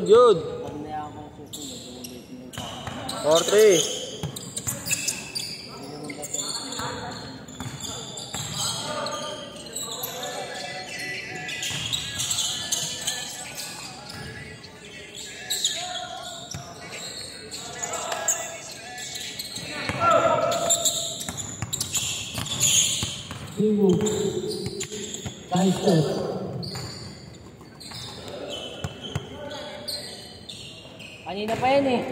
Yud. 4-3. Kanina pa yan eh.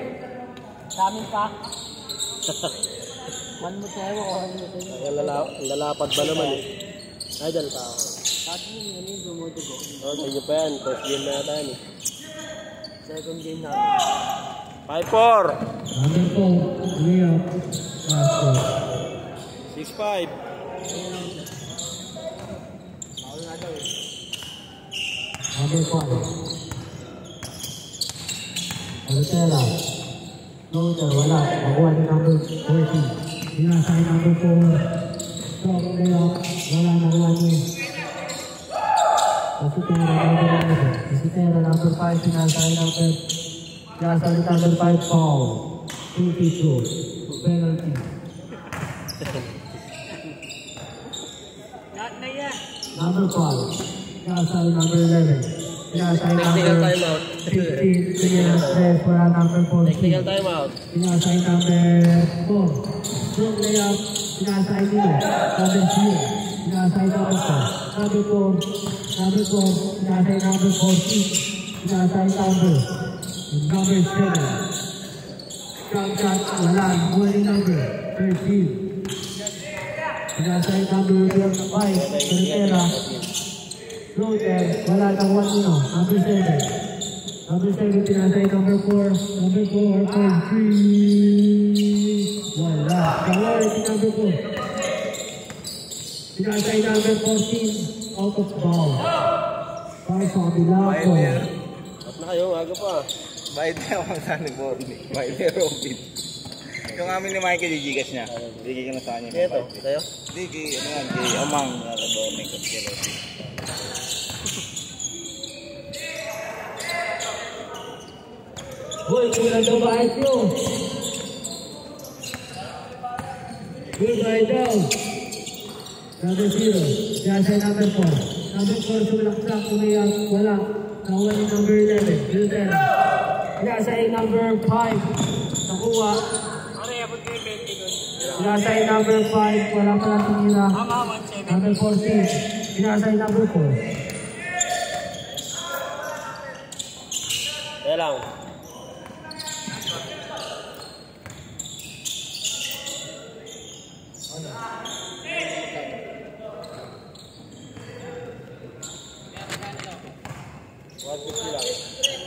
Sa amin pa. Man mo tayo o ano mo tayo. Lalapad ba naman eh. Ay, dyan pa ako. Sabi mo yun yung dumudugo. Oo, sige pa yan. First game na yata yan eh. Second game na. 5-4. Number 4, Leo. 6-5. Bawal nga daw eh. Number 5. Artela. Loader, wala. Makuha ni number 14. Pinasay number 4. Strong layup. Wala nakuha ni. Isitera number 5. Pinasay number. Pinasay number 5 foul. 2-2. Penalty. Number 5. Pinasay number 11. Pinasay number 15, pinasay para number 14. Technical timeout. Pinasay number 4. Strong layup. Pinasay nila. Number 0. Pinasay number 4. Number 4. Number 4. Pinasay number 14. Pinasay number 7. Jump shot. Wala. Holding number 13. Pinasay number 5. Pertera. Loader, wala nang 1 nino. Number 7. Number 7, pinasay number 4. Number 4, for 3. Wala. Priority number 4. Pinasay number 14. Out of bounds. Para sa kabila ko. At na kayo, aga pa. Bayad na ako sa nag-boarding. Bayad na Robin. Yung amin ni Michael, i-gigas niya. Bigay ka na sa kanya. Kaya ito, tayo? Hindi, ano nga, kay Amang na nag-boarding kasi kay Robin. Hoy, kulang daw bahit nyo. Good by daw. Number 0. Pinasay number 4. Number 4, sulaksak, umiyak, wala. Nakuha ni number 11. Biltera. Pinasay number 5. Nakuha. Pinasay number 5. Wala pa lang tumira. Number 14. Pinasay number 4. Kaya lang.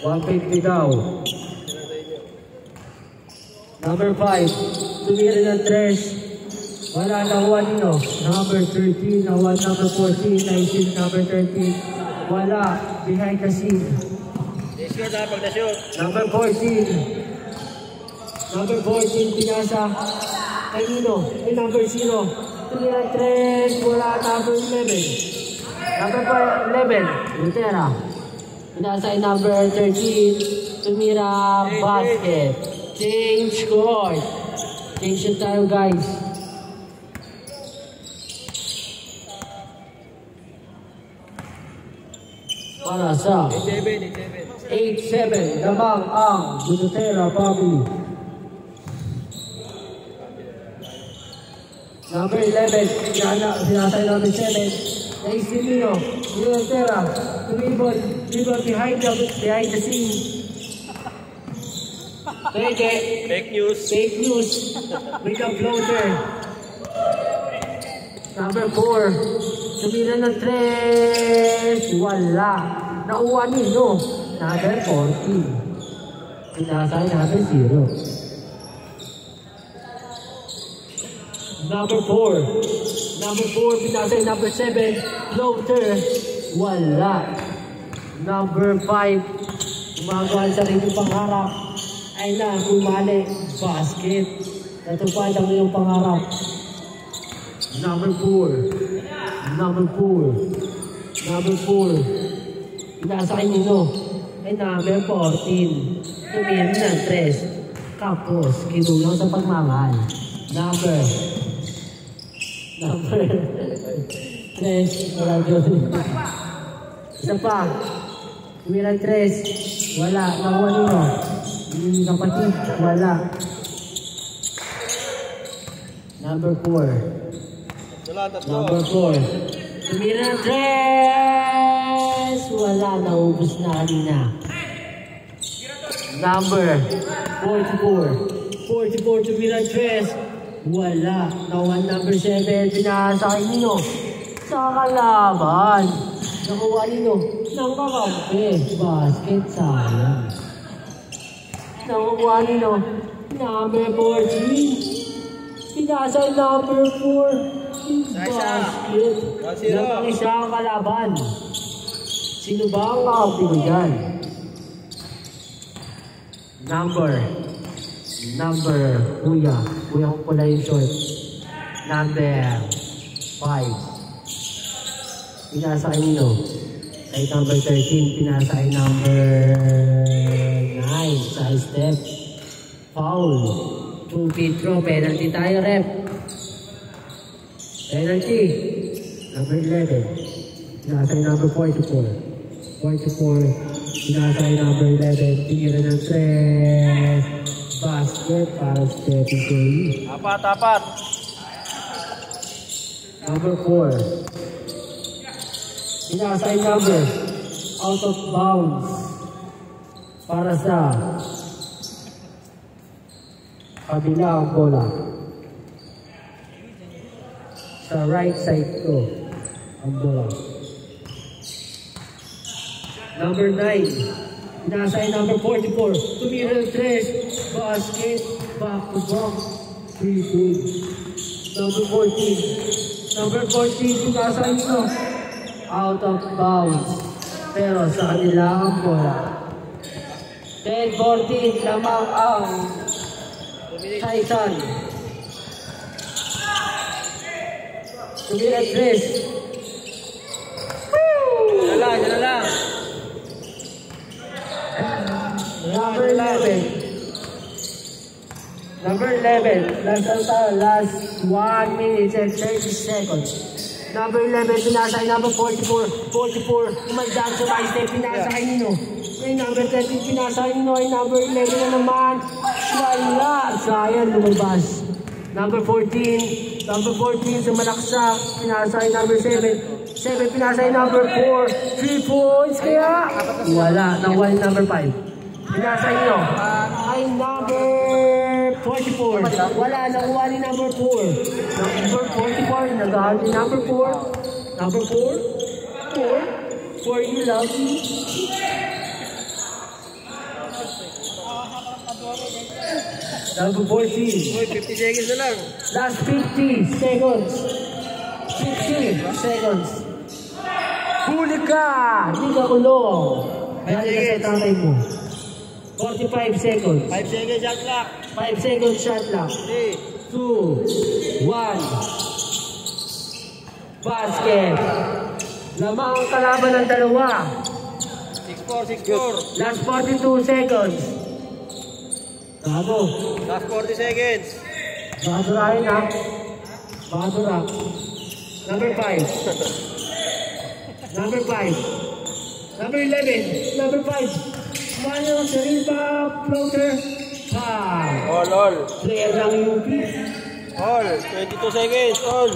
$150 daw. Number 5, tumira ng 3. Wala nakuha nino. Number 13, nakuha number 14, 19, number 13. Wala, behind the scene. Shoot ha, pag na-shoot. Number 14. Number 14, pinasa. Kay Nino, ay number 0. Tumira ng 3, wala number 11. Number 11, Lutera. Pinasa ay number 13, tumira basket. Change court. Change yung tayo guys. Para sa 8-7, lamang ang Lutera family. Number 11, sinasay number 7. Nice Nino, Lutera, tumibol behind the scene. Fake news. Fake news with a floater. Number 4, tumira ng 3. Wala. Nauwa Nino. Number 14. Pinasay number 0. Number 4. Number 4, pinasay number 7. Floater. Wala. Number 5. Gumagawa sa rin yung pangarap. Ay na, kumali. Basket. Natupad ang iyong pangarap. Number 4. Number 4. Number 4. Pinasay nyo. Ay number 14. Tumira ng 3. Tapos, kinulong sa pagmamahal. Number 3. Wala dyan. Isa pa. Tumira 3. Wala. Nakuha nyo. Yung kapatid. Wala. Number 4. Number 4. Tumira ng 3. Wala. Naubos na kanina. Number 44. 44 tumira ng 3. Wala. Nakuha number 7. Pinasakay nyo. Sa kalaban. Nakuha nyo. Nang kakampi. Basket sayang. Nakuha nyo. Number 14. Pinasay number 4. Basket. Nang isang kalaban. Sino ba ang kakampi mo dyan? Number, kuya ko pala yung short. Number 5. Pinasakay nyo. Kahit number 13, pinasakay number 9 sa step. Foul. 2 feet throw. Penalty tayo, rep. Penalty. Number 11. Pinasakay number 44. 44. Pinasakay number 11. Tira ng 3. Basket para sa Stephen Curry. Apat. Number 4. Pinasay number. Out of bounds. Para sa kabilang bola. Sa right side ko. Ang bola. Number 9. Pinasay number 44. Tumira ng 3. Basket. Back to block. 3 points. Number 14. Number 14. Pinasay nyo. Out of bounds. Pero sa kanila ang bola. 10-14. Lamang ang Titan. Tumira ng 3. Yan na lang. Number 11. Number 11. Last 1 minute and 30 seconds. Number 11, pinasay number 44. 44, umandang sa my step, pinasay nino. Ay number 13, pinasay nino. Ay number 11 na naman. Wala. Sayang, lumabas. Number 14. Number 14, sumalaksak. Pinasay number 7. 7, pinasay number 4. 3 points kaya. Wala. Nakuha yung number 5. Pinasay nyo. Ay number 44. Wala. Nakuha ni number 4. Number 44. Nagahan ni number 4. Number 4. 4 you love me. Number 14. 50 seconds na lang. Last 50 seconds. 50 seconds. Huli ka! Hindi ka kulong. Kaya ka sa tatay mo. 45 seconds. 5 seconds shot clock. 5 seconds shot clock. 3, 2, 1. Basket. Lamang ang kalaban ng dalawa. 6-4. Last 42 seconds. Bago. Last 40 seconds. Bakadurahin ha. Bakadura. Number 5. Number 5. Number 11. Number 5. Manuel Silva, floater. All. Player ng UP. All. 22 seconds. All.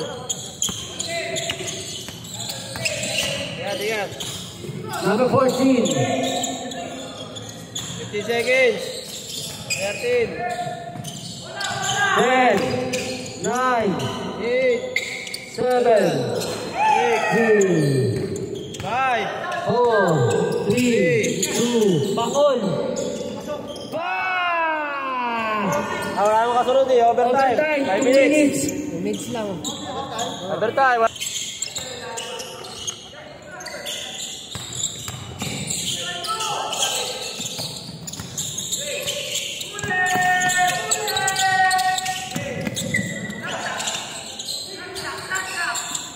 Ingat. Number 14. 50 seconds. 13, 10, 9, 8, 7, 6, 6, 5, 4, 3, 2, bakol! Pass! Wala mo kasunod eh. Overtime. 5 minutes. minutes lang. Overtime.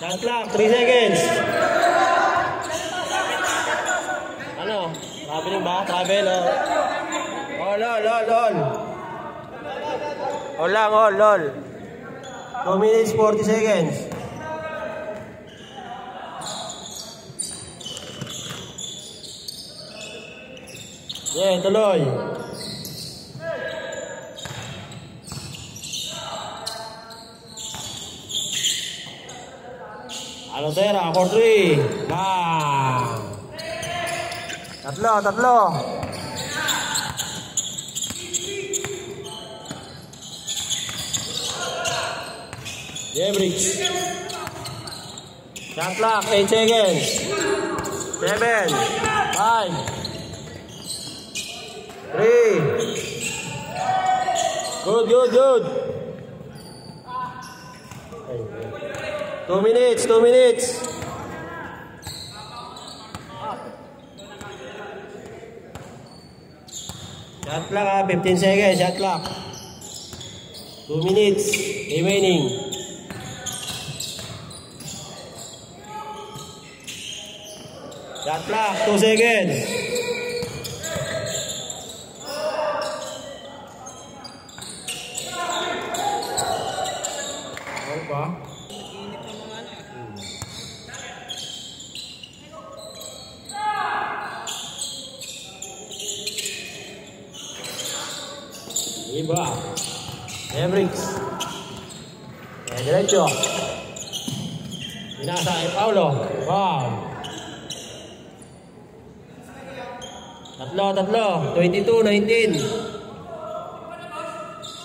Shot clock, 3 seconds. Ano? Traveling ba? Travel, oh. All. All lang, all. 2 minutes, 40 seconds. Yeah, tuloy. Alotera, for 3. Bang! Tatlo. Jebrich. Shot clock, 8 seconds. 7, 5, 3. Good. 2 minutes. Shot clock, 15 seconds, shot clock. 2 minutes remaining. Shot clock, 2 seconds. Ano ba? Iba. Jebrich. Diretso. Pinasa kay Paulo. Wow. Tatlo. 22, 19.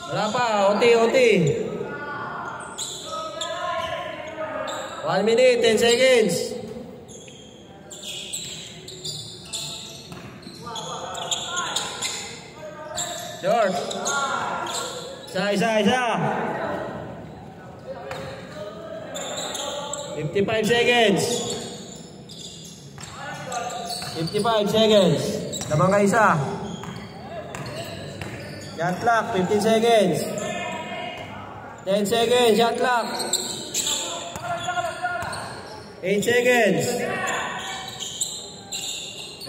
Wala pa. Unti. 1 minute, 10 seconds. Short. Isa. 55 seconds. 55 seconds. Labang ka isa. Shot clock, 15 seconds. 10 seconds, shot clock. 8 seconds.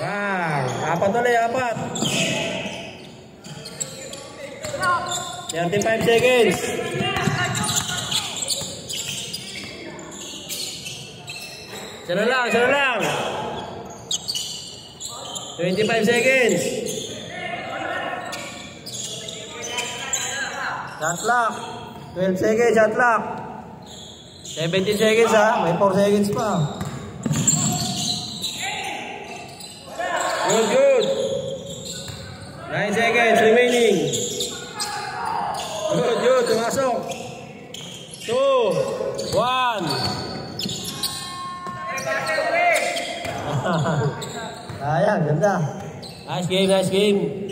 Wow, 4. 35 seconds. Sana lang. 25 seconds. Shot clock. 12 seconds, shot clock. 17 seconds ha. May 4 seconds pa. Good. 9 seconds remaining. Good. Tumasok. 2, 1. Ayan, ganda. Nice game.